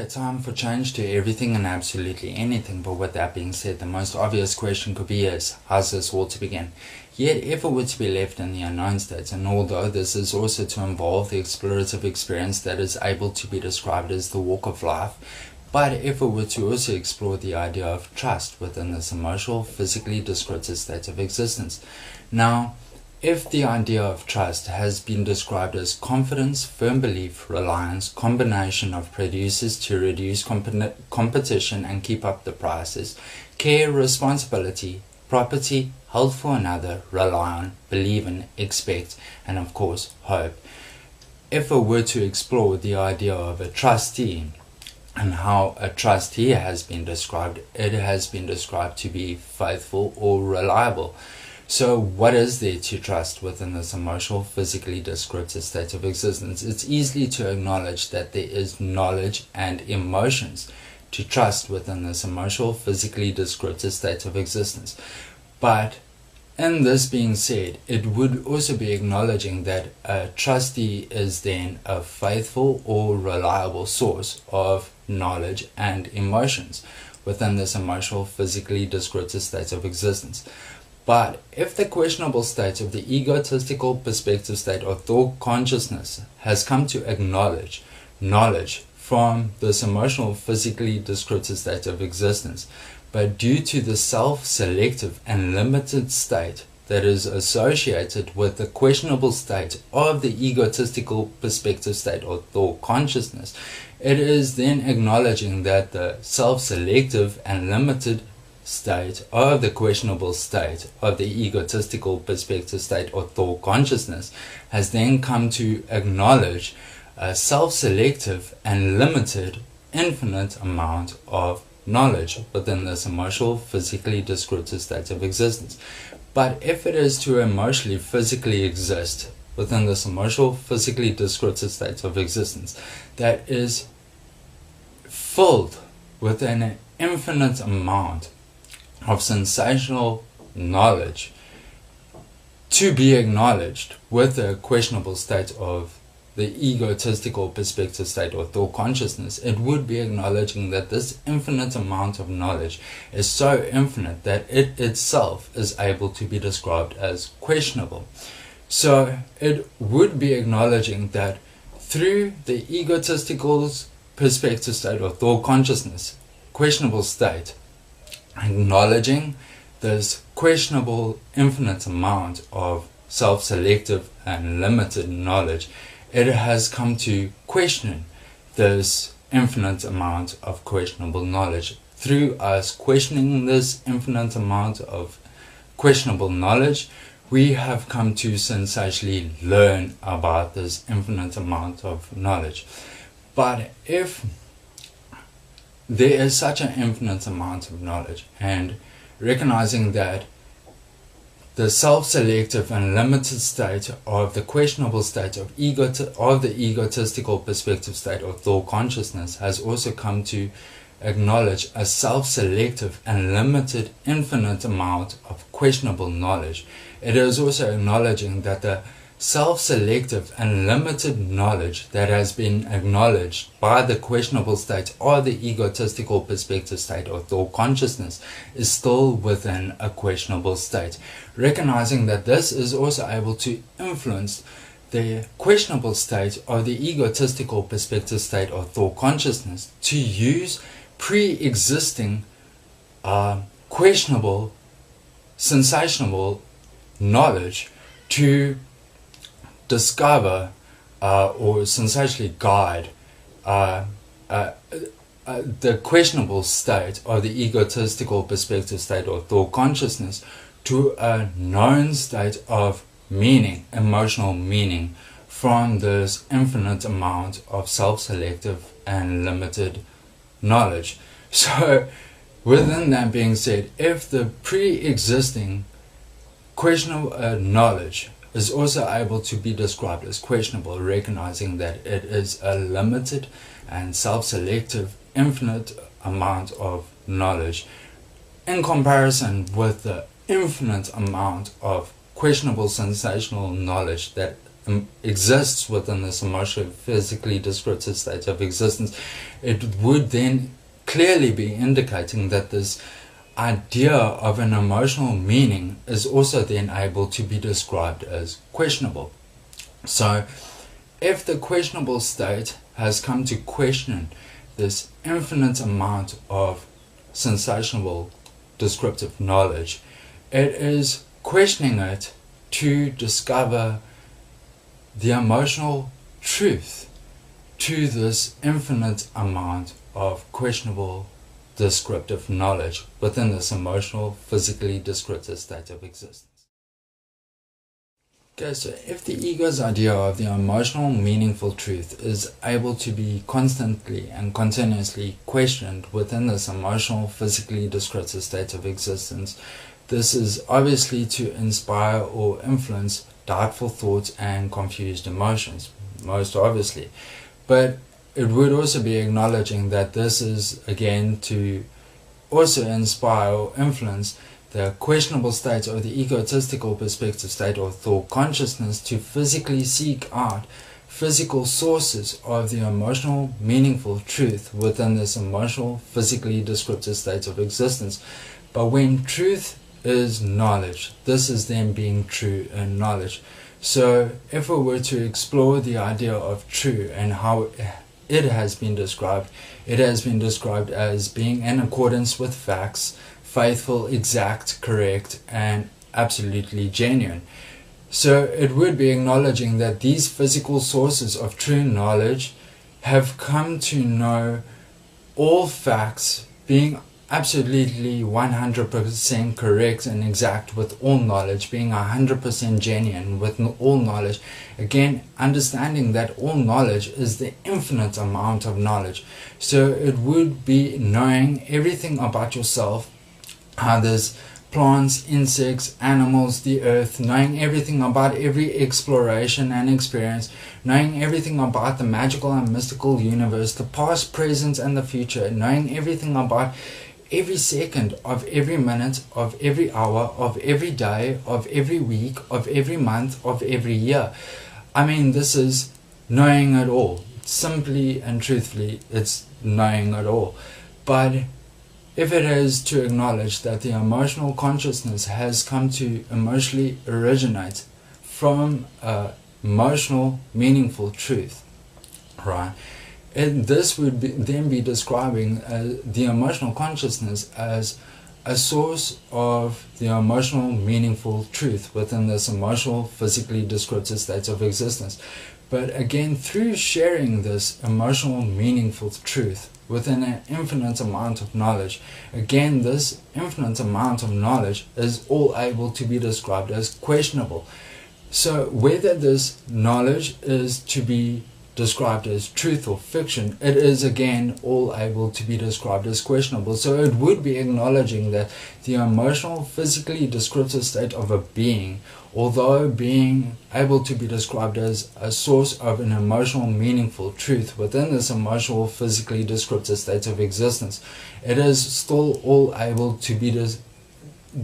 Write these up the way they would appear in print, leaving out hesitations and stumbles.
a time for change to everything and absolutely anything, but with that being said, the most obvious question could be how's this all to begin? Yet if it were to be left in the unknown states, and although this is also to involve the explorative experience that is able to be described as the walk of life, but if it were to also explore the idea of trust within this emotional, physically descriptive state of existence. Now, if the idea of trust has been described as confidence, firm belief, reliance, combination of producers to reduce competition and keep up the prices, care, responsibility, property, held for another, rely on, believe in, expect, and of course, hope. If it were to explore the idea of a trustee and how a trustee has been described, it has been described to be faithful or reliable. So what is there to trust within this emotional, physically descriptive state of existence? It's easy to acknowledge that there is knowledge and emotions to trust within this emotional, physically descriptive state of existence. But in this being said, it would also be acknowledging that a trustee is then a faithful or reliable source of knowledge and emotions within this emotional, physically descriptive state of existence. But if the questionable state of the egotistical perspective state or thought consciousness has come to acknowledge knowledge from this emotional, physically descriptive state of existence, but due to the self-selective and limited state that is associated with the questionable state of the egotistical perspective state or thought consciousness, it is then acknowledging that the self-selective and limited state of the questionable state of the egotistical perspective state or thought consciousness has then come to acknowledge a self-selective and limited infinite amount of knowledge within this emotional, physically descriptive state of existence. But if it is to emotionally, physically exist within this emotional, physically descriptive state of existence that is filled with an infinite amount of sensational knowledge to be acknowledged with a questionable state of the egotistical perspective state or thought consciousness, it would be acknowledging that this infinite amount of knowledge is so infinite that it itself is able to be described as questionable. So it would be acknowledging that through the egotistical perspective state or thought consciousness, questionable state, acknowledging this questionable infinite amount of self-selective and limited knowledge, it has come to question this infinite amount of questionable knowledge. Through us questioning this infinite amount of questionable knowledge, we have come to sensationally learn about this infinite amount of knowledge. But if there is such an infinite amount of knowledge, and recognizing that the self-selective and limited state of the questionable state of the egotistical perspective state or thought consciousness has also come to acknowledge a self-selective and limited infinite amount of questionable knowledge, it is also acknowledging that the self-selective and limited knowledge that has been acknowledged by the questionable state or the egotistical perspective state or thought consciousness is still within a questionable state. Recognizing that this is also able to influence the questionable state of the egotistical perspective state or thought consciousness to use pre-existing questionable, sensational knowledge to discover or sensationally guide the questionable state of the egotistical perspective state or thought consciousness to a known state of meaning, emotional meaning, from this infinite amount of self-selective and limited knowledge. So within that being said, if the pre-existing questionable knowledge is also able to be described as questionable, recognizing that it is a limited and self-selective infinite amount of knowledge in comparison with the infinite amount of questionable sensational knowledge that exists within this emotionally, physically descriptive state of existence, it would then clearly be indicating that this idea of an emotional meaning is also then able to be described as questionable. So if the questionable state has come to question this infinite amount of sensational descriptive knowledge, it is questioning it to discover the emotional truth to this infinite amount of questionable descriptive knowledge within this emotional, physically descriptive state of existence. Okay, so if the ego's idea of the emotional, meaningful truth is able to be constantly and continuously questioned within this emotional, physically descriptive state of existence, this is obviously to inspire or influence doubtful thoughts and confused emotions, most obviously. But it would also be acknowledging that this is, again, to also inspire or influence the questionable state of the egotistical perspective state or thought consciousness to physically seek out physical sources of the emotional, meaningful truth within this emotional, physically descriptive state of existence. But when truth is knowledge, this is then being true in knowledge. So if we were to explore the idea of true and how it has been described as being in accordance with facts, faithful, exact, correct, and absolutely genuine. So it would be acknowledging that these physical sources of true knowledge have come to know all facts, being absolutely 100% correct and exact with all knowledge, being 100% genuine with all knowledge. Again, understanding that all knowledge is the infinite amount of knowledge. So it would be knowing everything about yourself, others, plants, insects, animals, the earth, knowing everything about every exploration and experience, knowing everything about the magical and mystical universe, the past, present, and the future, knowing everything about every second of every minute, of every hour, of every day, of every week, of every month, of every year. I mean, this is knowing it all. Simply and truthfully, it's knowing it all. But if it is to acknowledge that the emotional consciousness has come to emotionally originate from emotional, meaningful truth, right? And this would then be describing the emotional consciousness as a source of the emotional, meaningful truth within this emotional, physically descriptive state of existence. But again, through sharing this emotional, meaningful truth within an infinite amount of knowledge, again, this infinite amount of knowledge is all able to be described as questionable. So whether this knowledge is to be described as truth or fiction, it is again all able to be described as questionable. So it would be acknowledging that the emotional, physically descriptive state of a being, although being able to be described as a source of an emotional, meaningful truth within this emotional, physically descriptive state of existence, it is still all able to be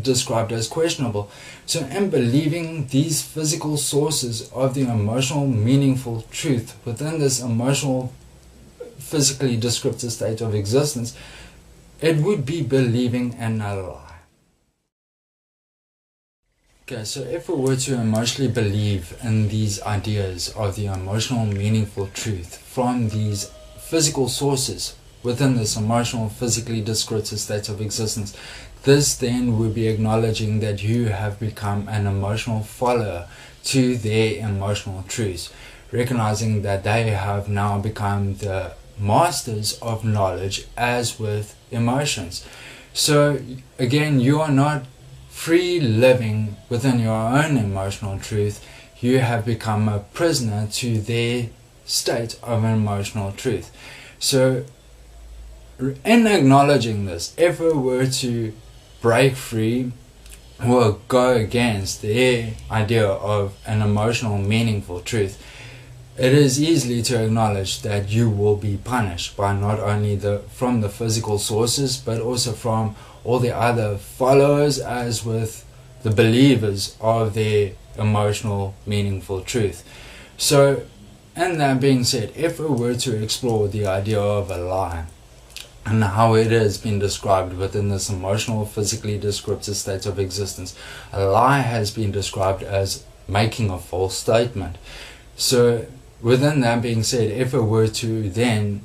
described as questionable. So in believing these physical sources of the emotional, meaningful truth within this emotional, physically descriptive state of existence, it would be believing in a lie. Okay, so if we were to emotionally believe in these ideas of the emotional, meaningful truth from these physical sources within this emotional, physically descriptive state of existence, this then would be acknowledging that you have become an emotional follower to their emotional truths, recognizing that they have now become the masters of knowledge as with emotions. So again, you are not free living within your own emotional truth. You have become a prisoner to their state of emotional truth. So in acknowledging this, if we were to break free or go against their idea of an emotional, meaningful truth, it is easily to acknowledge that you will be punished by not only from the physical sources, but also from all the other followers as with the believers of their emotional, meaningful truth. So, and that being said, if we were to explore the idea of a lie and how it has been described within this emotional, physically descriptive state of existence, a lie has been described as making a false statement. So, within that being said, if we were to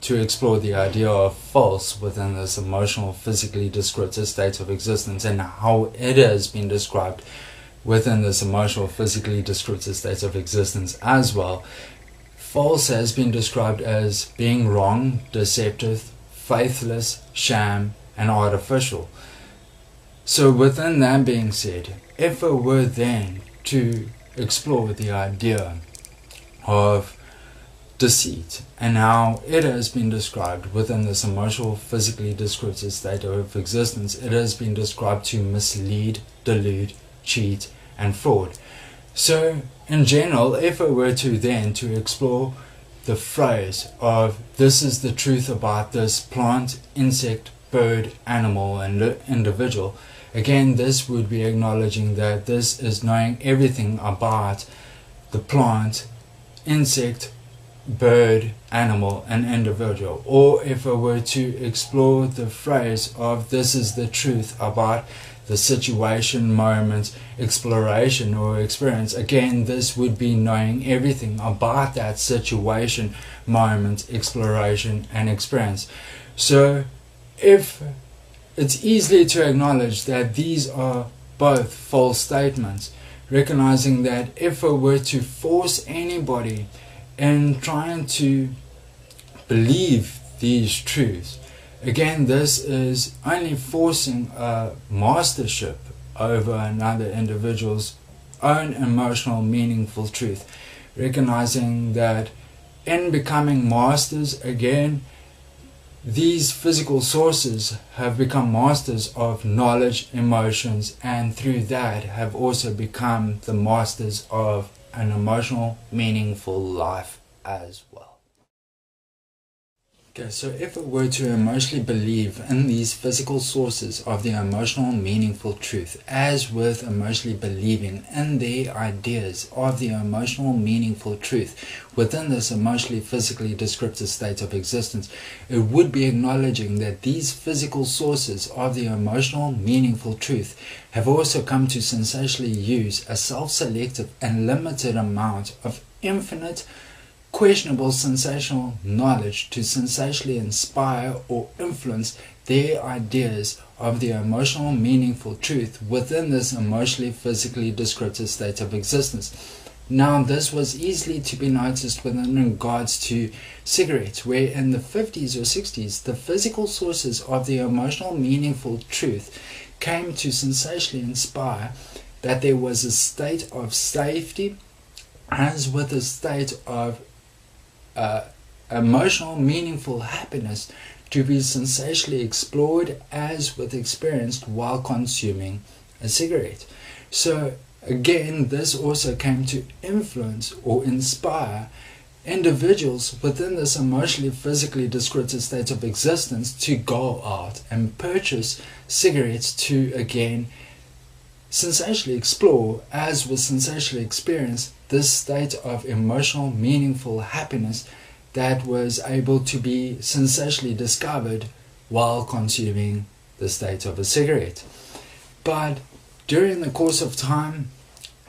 explore the idea of false within this emotional, physically descriptive state of existence and how it has been described within this emotional, physically descriptive state of existence as well, false has been described as being wrong, deceptive, faithless, sham, and artificial. So within that being said, if we were then to explore the idea of deceit and how it has been described within this emotional, physically descriptive state of existence, it has been described to mislead, delude, cheat, and fraud. So in general, if we were to explore the phrase of this is the truth about this plant, insect, bird, animal, and individual, again this would be acknowledging that this is knowing everything about the plant, insect, bird, animal, and individual. Or if I were to explore the phrase of this is the truth about the situation, moment, exploration, or experience, again this would be knowing everything about that situation, moment, exploration, and experience. So if it's easy to acknowledge that these are both false statements, recognizing that if I were to force anybody in trying to believe these truths, again this is only forcing a mastership over another individual's own emotional, meaningful truth, recognizing that in becoming masters, again these physical sources have become masters of knowledge, emotions, and through that have also become the masters of an emotional, meaningful life as well. Okay, so if we were to emotionally believe in these physical sources of the emotional, meaningful truth, as with emotionally believing in the ideas of the emotional, meaningful truth within this emotionally, physically descriptive state of existence, it would be acknowledging that these physical sources of the emotional, meaningful truth have also come to sensationally use a self-selective and limited amount of infinite, questionable sensational knowledge to sensationally inspire or influence their ideas of the emotional, meaningful truth within this emotionally, physically descriptive state of existence. Now, this was easily to be noticed within regards to cigarettes, where in the 50s or 60s, the physical sources of the emotional, meaningful truth came to sensationally inspire that there was a state of safety, as with a state of emotional, meaningful happiness to be sensationally explored as with experienced while consuming a cigarette. So again, this also came to influence or inspire individuals within this emotionally, physically descriptive state of existence to go out and purchase cigarettes to again sensationally explore as with sensationally experience this state of emotional, meaningful happiness that was able to be sensationally discovered while consuming the state of a cigarette. But during the course of time,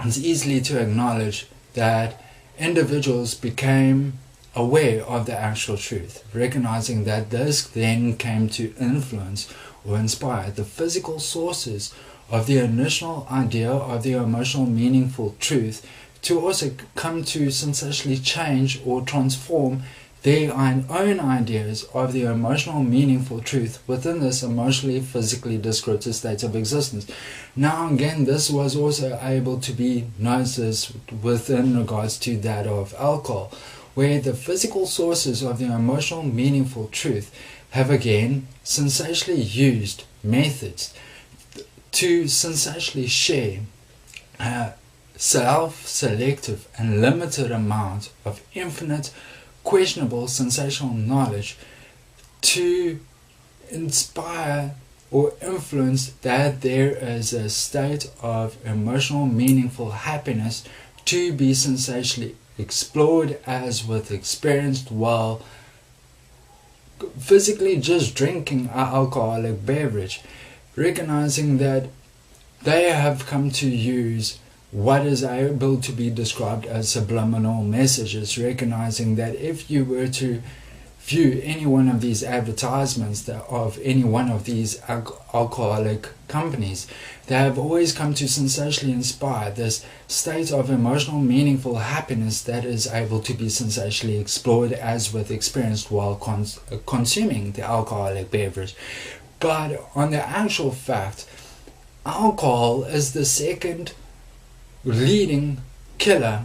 it's easily to acknowledge that individuals became aware of the actual truth, recognizing that this then came to influence or inspire the physical sources of the initial idea of the emotional, meaningful truth to also come to sensationally change or transform their own ideas of the emotional, meaningful truth within this emotionally, physically descriptive state of existence. Now again, this was also able to be noticed within regards to that of alcohol, where the physical sources of the emotional, meaningful truth have again sensationally used methods to sensationally share self-selective and limited amount of infinite, questionable sensational knowledge to inspire or influence that there is a state of emotional, meaningful happiness to be sensationally explored as with experienced while physically just drinking an alcoholic beverage, recognizing that they have come to use what is able to be described as subliminal messages, recognizing that if you were to view any one of these advertisements of any one of these alcoholic companies, they have always come to sensationally inspire this state of emotional meaningful happiness that is able to be sensationally explored as with experienced while consuming the alcoholic beverage. But on the actual fact, alcohol is the second leading killer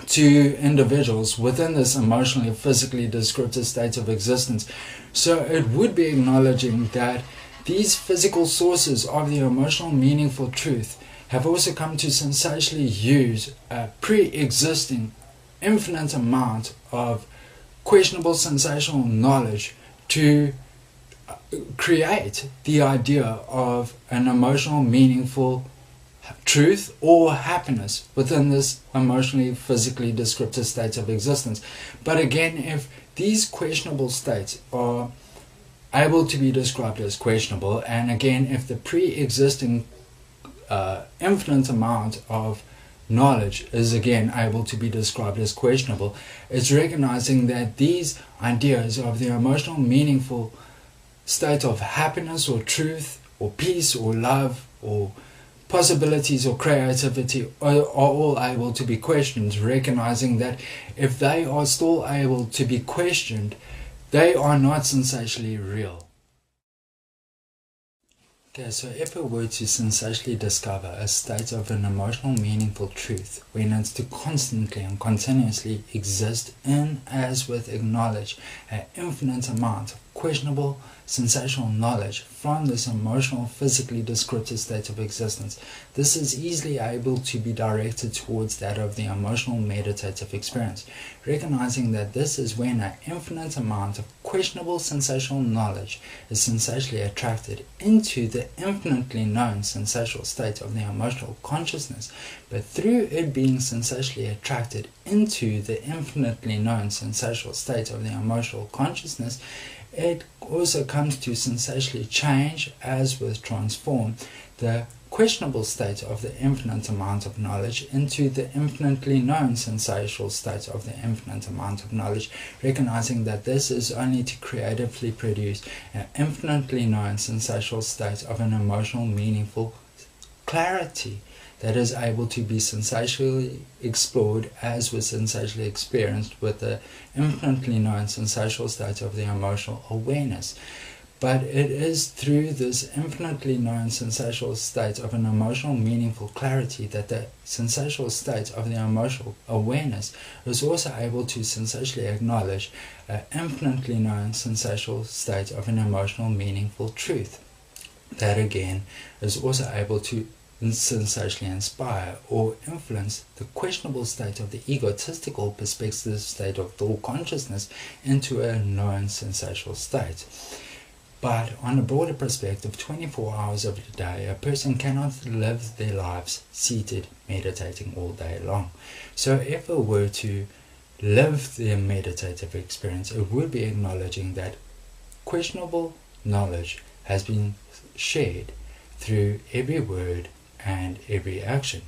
to individuals within this emotionally, physically descriptive state of existence. So it would be acknowledging that these physical sources of the emotional meaningful truth have also come to sensationally use a pre-existing infinite amount of questionable sensational knowledge to create the idea of an emotional meaningful truth or happiness within this emotionally, physically descriptive state of existence. But again, if these questionable states are able to be described as questionable, and again, if the pre-existing infinite amount of knowledge is again able to be described as questionable, it's recognizing that these ideas of the emotional, meaningful state of happiness or truth or peace or love or possibilities or creativity are all able to be questioned, recognizing that if they are still able to be questioned, they are not sensationally real. Okay, so if we were to sensationally discover a state of an emotional meaningful truth when it's to constantly and continuously exist in as with acknowledge an infinite amount of questionable sensational knowledge from this emotional, physically descriptive state of existence, this is easily able to be directed towards that of the emotional meditative experience, recognizing that this is when an infinite amount of questionable sensational knowledge is sensationally attracted into the infinitely known sensational state of the emotional consciousness, but through it being sensationally attracted into the infinitely known sensational state of the emotional consciousness, it also comes to sensationally change as with transform the questionable state of the infinite amount of knowledge into the infinitely known sensational state of the infinite amount of knowledge, recognizing that this is only to creatively produce an infinitely known sensational state of an emotional meaningful clarity that is able to be sensationally explored as was sensationally experienced with the infinitely known sensational state of the emotional awareness. But it is through this infinitely known sensational state of an emotional meaningful clarity that the sensational state of the emotional awareness is also able to sensationally acknowledge an infinitely known sensational state of an emotional meaningful truth. That again is also able to sensationally inspire or influence the questionable state of the egotistical perspective state of thought consciousness into a known sensational state. But on a broader perspective, 24 hours of the day, a person cannot live their lives seated, meditating all day long. So if it were to live their meditative experience, it would be acknowledging that questionable knowledge has been shared through every word and every action,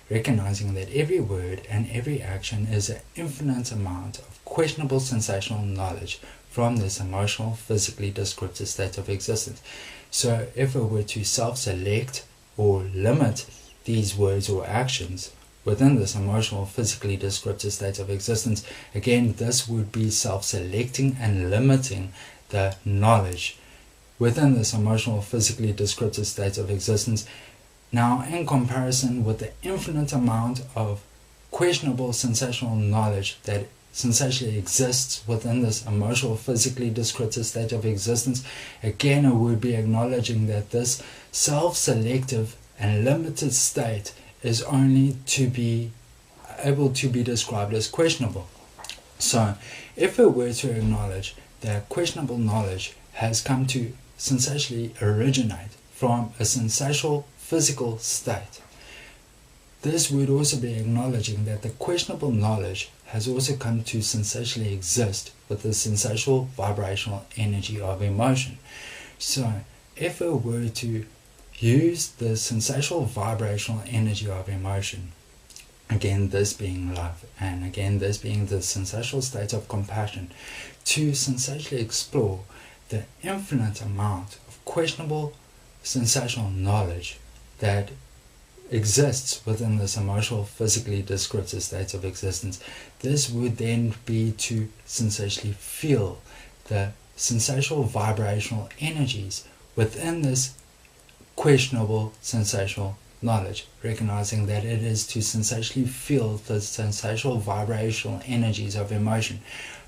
recognizing that every word and every action is an infinite amount of questionable sensational knowledge from this emotional, physically descriptive state of existence. So if we were to self-select or limit these words or actions within this emotional, physically descriptive state of existence, again, this would be self-selecting and limiting the knowledge within this emotional, physically descriptive state of existence. Now, in comparison with the infinite amount of questionable sensational knowledge that sensationally exists within this emotional, physically descriptive state of existence, again, it would be acknowledging that this self-selective and limited state is only to be able to be described as questionable. So, if we were to acknowledge that questionable knowledge has come to sensationally originate from a sensational physical state, This would also be acknowledging that the questionable knowledge has also come to sensationally exist with the sensational vibrational energy of emotion. So, if it were to use the sensational vibrational energy of emotion, again this being love, and again this being the sensational state of compassion, to sensationally explore the infinite amount of questionable sensational knowledge that exists within this emotional, physically descriptive state of existence. This would then be to sensationally feel the sensational vibrational energies within this questionable sensational knowledge, recognizing that it is to sensationally feel the sensational vibrational energies of emotion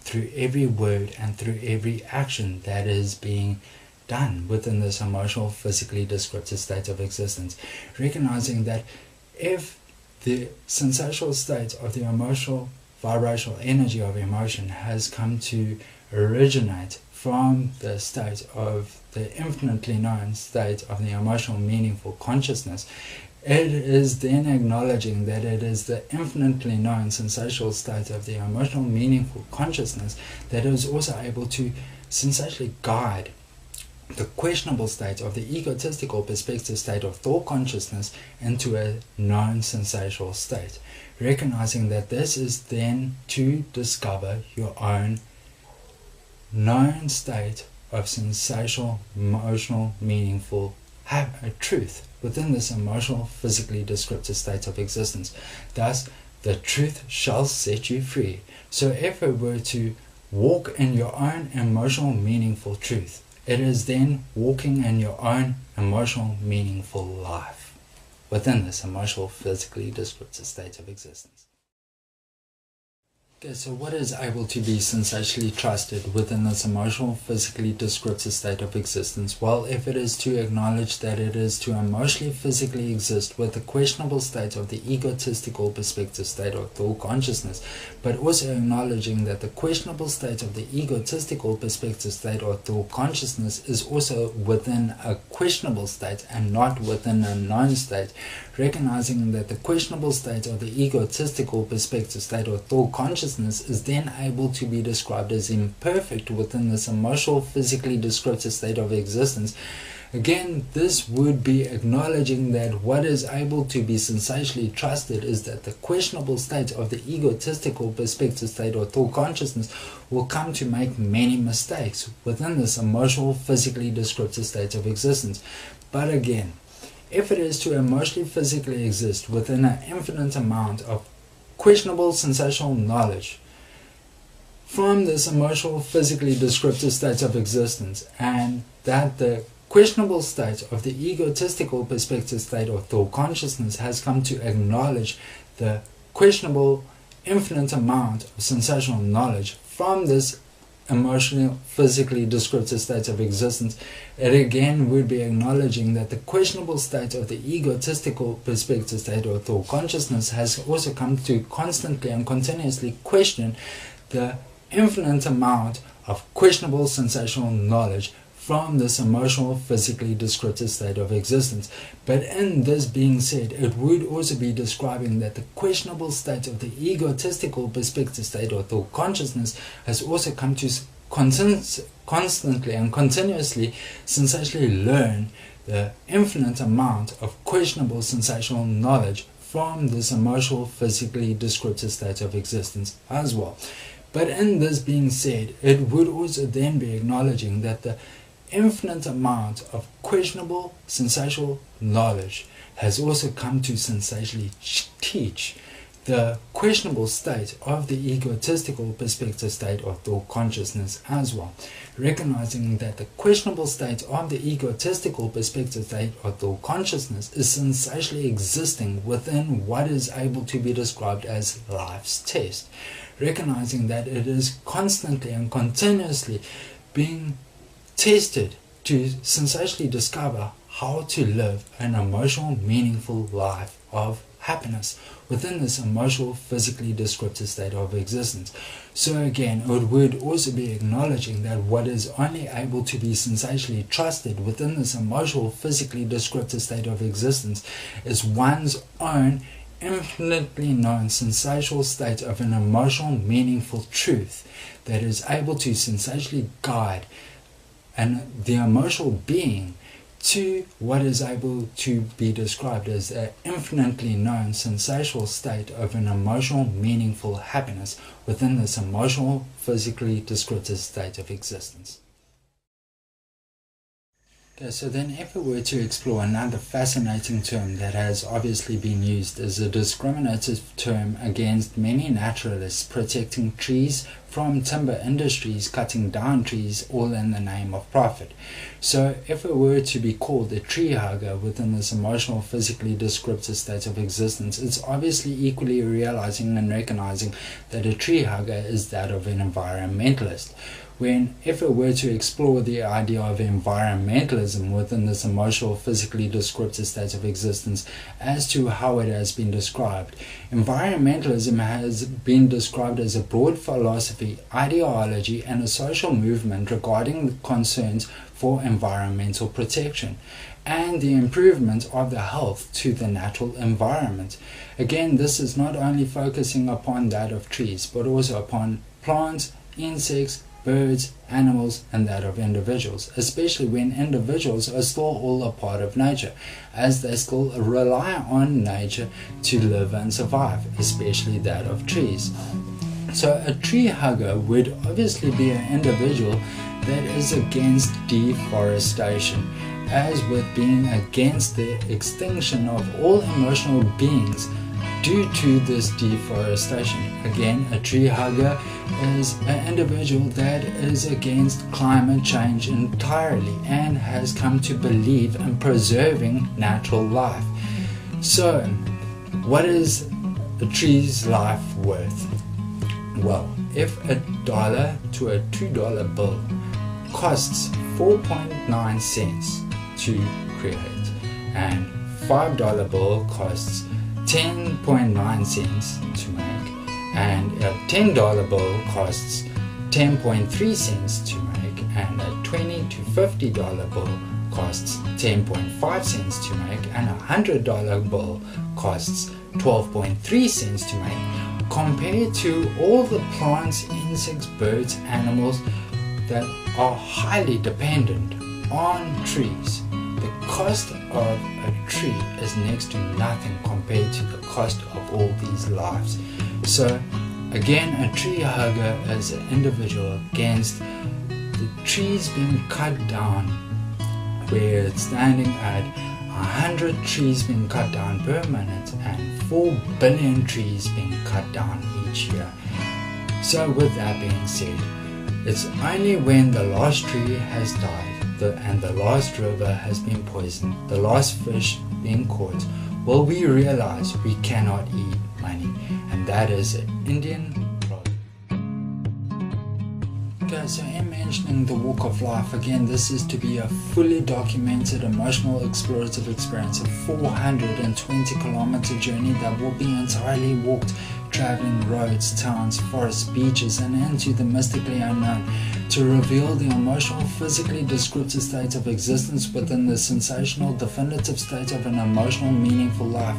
through every word and through every action that is being done within this emotional, physically descriptive state of existence. Recognizing that if the sensational state of the emotional, vibrational energy of emotion has come to originate from the state of the infinitely known state of the emotional, meaningful consciousness, it is then acknowledging that it is the infinitely known sensational state of the emotional, meaningful consciousness that is also able to sensationally guide the questionable state of the egotistical perspective state of thought consciousness into a known sensational state, recognizing that this is then to discover your own known state of sensational, emotional, meaningful truth within this emotional, physically descriptive state of existence. Thus, the truth shall set you free. So if it were to walk in your own emotional, meaningful truth, it is then walking in your own emotional, meaningful life within this emotional, physically descriptive state of existence. Okay, so what is able to be sensationally trusted within this emotional, physically descriptive state of existence? Well, if it is to acknowledge that it is to emotionally, physically exist with the questionable state of the egotistical perspective state of thought consciousness, but also acknowledging that the questionable state of the egotistical perspective state of thought consciousness is also within a questionable state and not within a known state, recognizing that the questionable state of the egotistical perspective state of thought consciousness is then able to be described as imperfect within this emotional, physically descriptive state of existence. Again, this would be acknowledging that what is able to be sensationally trusted is that the questionable state of the egotistical perspective state or thought consciousness will come to make many mistakes within this emotional, physically descriptive state of existence. But again, if it is to emotionally, physically exist within an infinite amount of questionable sensational knowledge from this emotional, physically descriptive state of existence, and that the questionable state of the egotistical perspective state of thought consciousness has come to acknowledge the questionable infinite amount of sensational knowledge from this emotional, physically descriptive state of existence, it again would be acknowledging that the questionable state of the egotistical perspective state or thought consciousness has also come to constantly and continuously question the infinite amount of questionable sensational knowledge from this emotional, physically descriptive state of existence. But in this being said, it would also be describing that the questionable state of the egotistical perspective state or thought consciousness has also come to constantly and continuously sensationally learn the infinite amount of questionable sensational knowledge from this emotional, physically descriptive state of existence as well. But in this being said, it would also then be acknowledging that the infinite amount of questionable sensational knowledge has also come to sensationally teach the questionable state of the egotistical perspective state of thought consciousness as well, recognizing that the questionable state of the egotistical perspective state of thought consciousness is sensationally existing within what is able to be described as life's test, recognizing that it is constantly and continuously being tested to sensationally discover how to live an emotional, meaningful life of happiness within this emotional, physically descriptive state of existence. So again, it would also be acknowledging that what is only able to be sensationally trusted within this emotional, physically descriptive state of existence is one's own infinitely known sensational state of an emotional, meaningful truth that is able to sensationally guide the emotional being to what is able to be described as an infinitely known sensational state of an emotional, meaningful happiness within this emotional, physically descriptive state of existence. Okay, so then if we were to explore another fascinating term that has obviously been used as a discriminative term against many naturalists protecting trees from timber industries cutting down trees all in the name of profit. So if it were to be called a tree hugger within this emotional, physically descriptive state of existence, it's obviously equally realizing and recognizing that a tree hugger is that of an environmentalist. When if it were to explore the idea of environmentalism within this emotional, physically descriptive state of existence as to how it has been described, environmentalism has been described as a broad philosophy, ideology, and a social movement regarding the concerns for environmental protection and the improvement of the health to the natural environment. Again, this is not only focusing upon that of trees, but also upon plants, insects, birds, animals, and that of individuals, especially when individuals are still all a part of nature, as they still rely on nature to live and survive, especially that of trees. So a tree hugger would obviously be an individual that is against deforestation, as with being against the extinction of all emotional beings due to this deforestation. Again, a tree hugger is an individual that is against climate change entirely and has come to believe in preserving natural life. So, what is a tree's life worth? Well, if $1 to a $2 bill costs 4.9 cents to create and $5 bill costs 10.9 cents to make, and a $10 bill costs 10.3 cents to make, and a $20 to $50 bill costs 10.5 cents to make, and a $100 bill costs 12.3 cents to make, compared to all the plants, insects, birds, animals that are highly dependent on trees. The cost of a tree is next to nothing compared to the cost of all these lives. So again, a tree hugger is an individual against the trees being cut down, where it's standing at 100 trees being cut down per minute and 4 billion trees being cut down each year. So with that being said, it's only when the last tree has died and the last river has been poisoned, the last fish being caught, will we realize we cannot eat money, and that is an Indian proverb. Okay, so in mentioning the walk of life, again, this is to be a fully documented emotional explorative experience, a 420 kilometer journey that will be entirely walked, traveling roads, towns, forests, beaches, and into the mystically unknown, to reveal the emotional, physically descriptive state of existence within the sensational, definitive state of an emotional, meaningful life.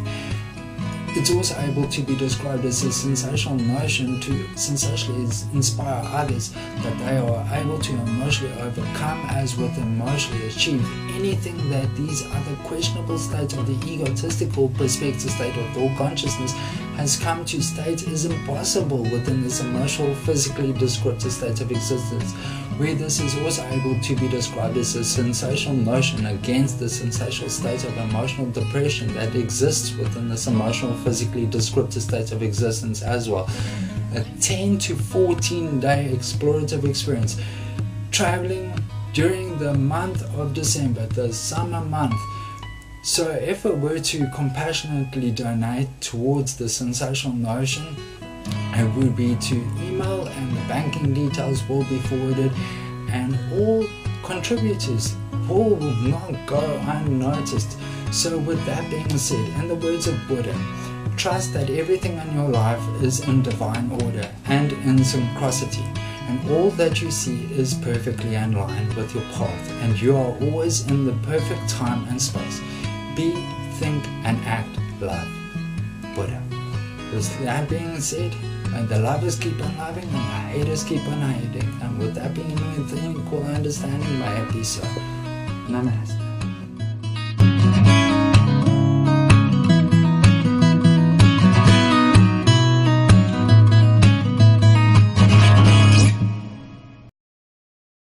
It's also able to be described as a sensational notion to sensationally inspire others, that they are able to emotionally overcome, as with emotionally achieve anything that these other questionable states of the egotistical perspective state of thought consciousness has come to state is impossible within this emotional, physically descriptive state of existence, where this is also able to be described as a sensational notion against the sensational state of emotional depression that exists within this emotional, physically descriptive state of existence as well. A 10 to 14 day explorative experience, traveling during the month of December, the summer month. So if it were to compassionately donate towards the sensational notion, it would be to email, and the banking details will be forwarded, and all contributors will not go unnoticed. So with that being said, in the words of Buddha, trust that everything in your life is in divine order and in synchronicity, and all that you see is perfectly in line with your path, and you are always in the perfect time and space. Be, think, and act love. Buddha. With that being said, may the lovers keep on loving and the haters keep on hating. And with that being with equal understanding, may it be so. Namaste.